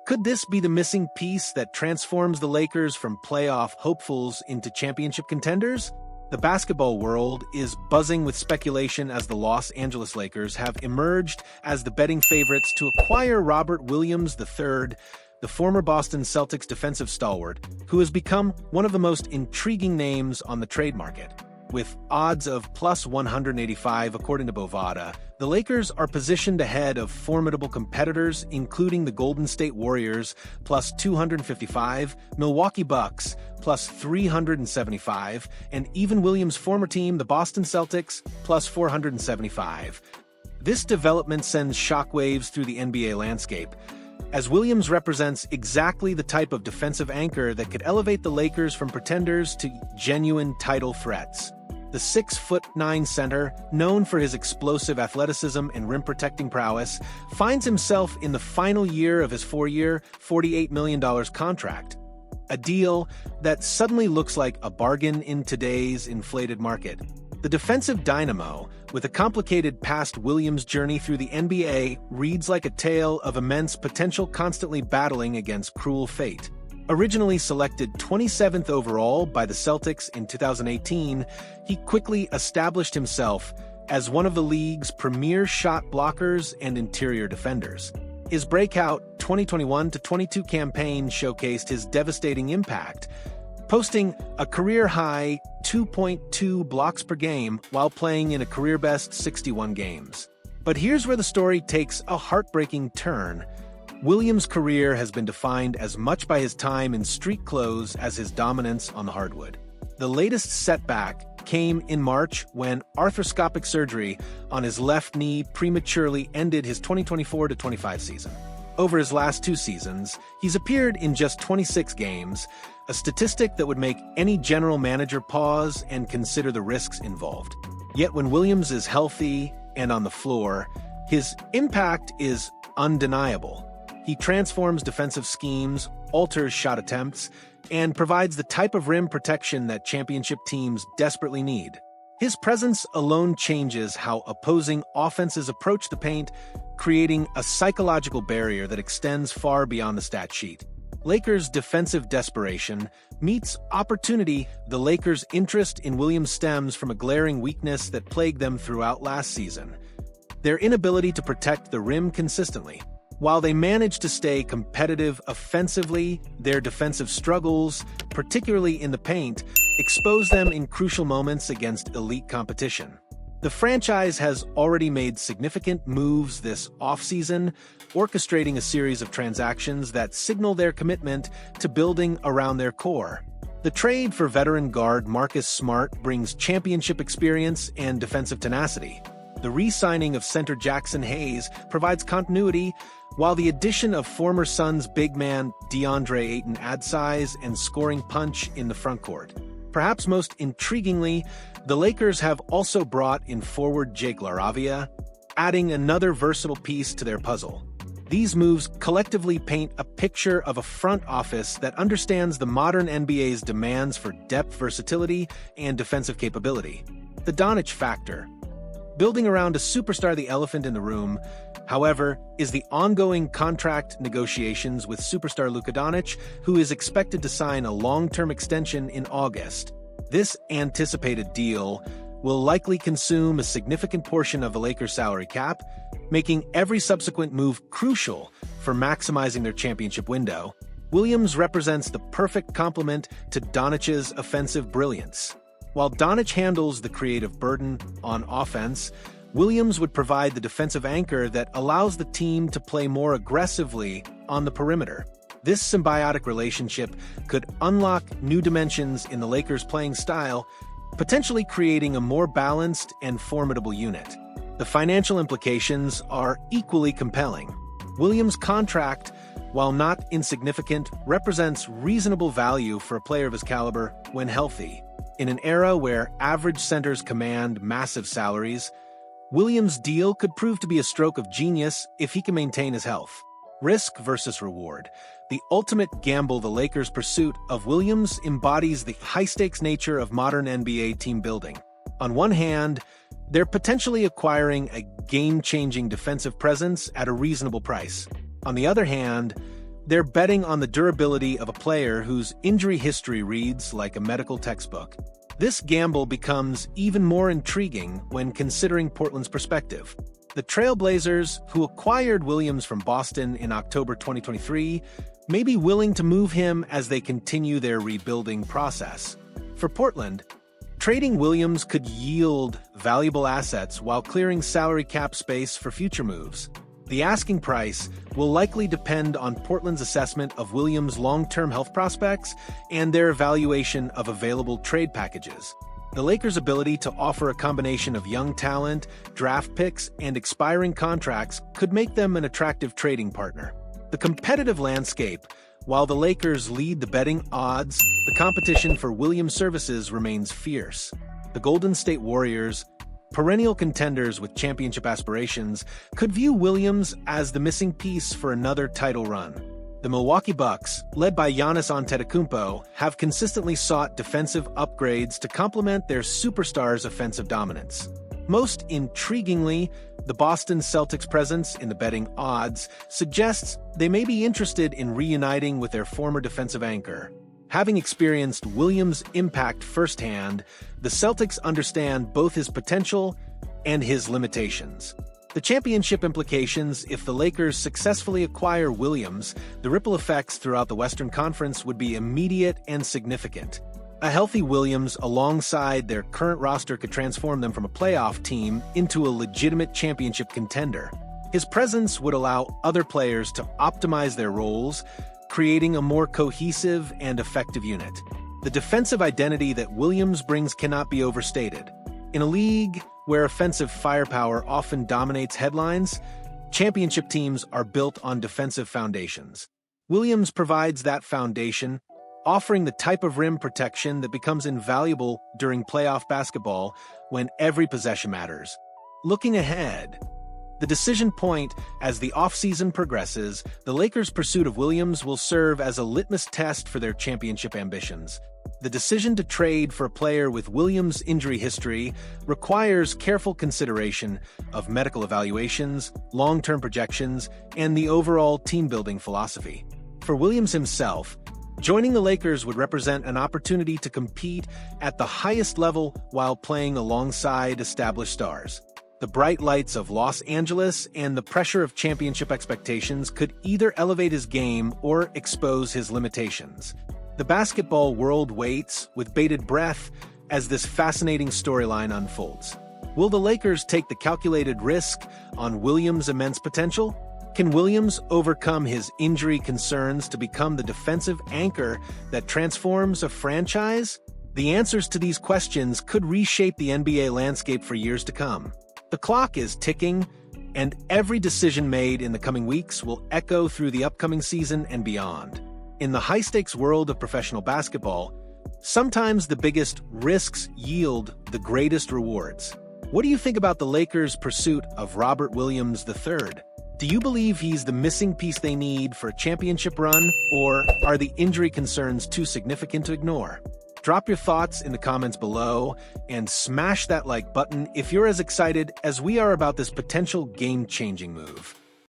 Could this be the missing piece that transforms the Lakers from playoff hopefuls into championship contenders? The basketball world is buzzing with speculation as the Los Angeles Lakers have emerged as the betting favorites to acquire Robert Williams III, the former Boston Celtics defensive stalwart, who has become one of the most intriguing names on the trade market. With odds of plus 185 according to Bovada, the Lakers are positioned ahead of formidable competitors including the Golden State Warriors plus 255, Milwaukee Bucks plus 375, and even Williams' former team, the Boston Celtics, plus 475. This development sends shockwaves through the NBA landscape, as Williams represents exactly the type of defensive anchor that could elevate the Lakers from pretenders to genuine title threats. The 6'9" center, known for his explosive athleticism and rim-protecting prowess, finds himself in the final year of his 4-year, $48 million contract. A deal that suddenly looks like a bargain in today's inflated market. The defensive dynamo, with a complicated past Williams journey through the NBA, reads like a tale of immense potential constantly battling against cruel fate. Originally selected 27th overall by the Celtics in 2018, he quickly established himself as one of the league's premier shot blockers and interior defenders. His breakout 2021-22 campaign showcased his devastating impact, posting a career-high 2.2 blocks per game while playing in a career-best 61 games. But here's where the story takes a heartbreaking turn. Williams' career has been defined as much by his time in street clothes as his dominance on the hardwood. The latest setback came in March when arthroscopic surgery on his left knee prematurely ended his 2024-25 season. Over his last 2 seasons, he's appeared in just 26 games, a statistic that would make any general manager pause and consider the risks involved. Yet when Williams is healthy and on the floor, his impact is undeniable. He transforms defensive schemes, alters shot attempts, and provides the type of rim protection that championship teams desperately need. His presence alone changes how opposing offenses approach the paint, creating a psychological barrier that extends far beyond the stat sheet. Lakers' defensive desperation meets opportunity. The Lakers' interest in Williams stems from a glaring weakness that plagued them throughout last season: their inability to protect the rim consistently. While they managed to stay competitive offensively, their defensive struggles, particularly in the paint, exposed them in crucial moments against elite competition. The franchise has already made significant moves this offseason, orchestrating a series of transactions that signal their commitment to building around their core. The trade for veteran guard Marcus Smart brings championship experience and defensive tenacity. The re-signing of center Jackson Hayes provides continuity, while the addition of former Suns big man DeAndre Ayton adds size and scoring punch in the frontcourt. Perhaps most intriguingly, the Lakers have also brought in forward Jake LaRavia, adding another versatile piece to their puzzle. These moves collectively paint a picture of a front office that understands the modern NBA's demands for depth, versatility, and defensive capability. The Doncic factor. Building around a superstar, the elephant in the room, however, is the ongoing contract negotiations with superstar Luka Doncic, who is expected to sign a long-term extension in August. This anticipated deal will likely consume a significant portion of the Lakers' salary cap, making every subsequent move crucial for maximizing their championship window. Williams represents the perfect complement to Doncic's offensive brilliance. While Doncic handles the creative burden on offense, Williams would provide the defensive anchor that allows the team to play more aggressively on the perimeter. This symbiotic relationship could unlock new dimensions in the Lakers' playing style, potentially creating a more balanced and formidable unit. The financial implications are equally compelling. Williams' contract, while not insignificant, represents reasonable value for a player of his caliber when healthy. In an era where average centers command massive salaries, Williams' deal could prove to be a stroke of genius if he can maintain his health. Risk versus reward. The ultimate gamble. The Lakers' pursuit of Williams embodies the high-stakes nature of modern NBA team building. On one hand, they're potentially acquiring a game-changing defensive presence at a reasonable price. On the other hand, They're betting on the durability of a player whose injury history reads like a medical textbook. This gamble becomes even more intriguing when considering Portland's perspective. The Trailblazers, who acquired Williams from Boston in October 2023, may be willing to move him as they continue their rebuilding process. For Portland, trading Williams could yield valuable assets while clearing salary cap space for future moves. The asking price will likely depend on Portland's assessment of Williams' long-term health prospects and their evaluation of available trade packages. The Lakers' ability to offer a combination of young talent, draft picks, and expiring contracts could make them an attractive trading partner. The competitive landscape: while the Lakers lead the betting odds, the competition for Williams' services remains fierce. The Golden State Warriors, perennial contenders with championship aspirations, could view Williams as the missing piece for another title run. The Milwaukee Bucks, led by Giannis Antetokounmpo, have consistently sought defensive upgrades to complement their superstars' offensive dominance. Most intriguingly, the Boston Celtics' presence in the betting odds suggests they may be interested in reuniting with their former defensive anchor. Having experienced Williams' impact firsthand, the Celtics understand both his potential and his limitations. The championship implications: if the Lakers successfully acquire Williams, the ripple effects throughout the Western Conference would be immediate and significant. A healthy Williams alongside their current roster could transform them from a playoff team into a legitimate championship contender. His presence would allow other players to optimize their roles, creating a more cohesive and effective unit. The defensive identity that Williams brings cannot be overstated. In a league where offensive firepower often dominates headlines, championship teams are built on defensive foundations. Williams provides that foundation, offering the type of rim protection that becomes invaluable during playoff basketball when every possession matters. Looking ahead, the decision point as the offseason progresses, the Lakers' pursuit of Williams will serve as a litmus test for their championship ambitions. The decision to trade for a player with Williams' injury history requires careful consideration of medical evaluations, long-term projections, and the overall team-building philosophy. For Williams himself, joining the Lakers would represent an opportunity to compete at the highest level while playing alongside established stars. The bright lights of Los Angeles and the pressure of championship expectations could either elevate his game or expose his limitations. The basketball world waits with bated breath as this fascinating storyline unfolds. Will the Lakers take the calculated risk on Williams' immense potential? Can Williams overcome his injury concerns to become the defensive anchor that transforms a franchise? The answers to these questions could reshape the NBA landscape for years to come. The clock is ticking, and every decision made in the coming weeks will echo through the upcoming season and beyond. In the high-stakes world of professional basketball, sometimes the biggest risks yield the greatest rewards. What do you think about the Lakers' pursuit of Robert Williams III? Do you believe he's the missing piece they need for a championship run, or are the injury concerns too significant to ignore? Drop your thoughts in the comments below and smash that like button if you're as excited as we are about this potential game-changing move.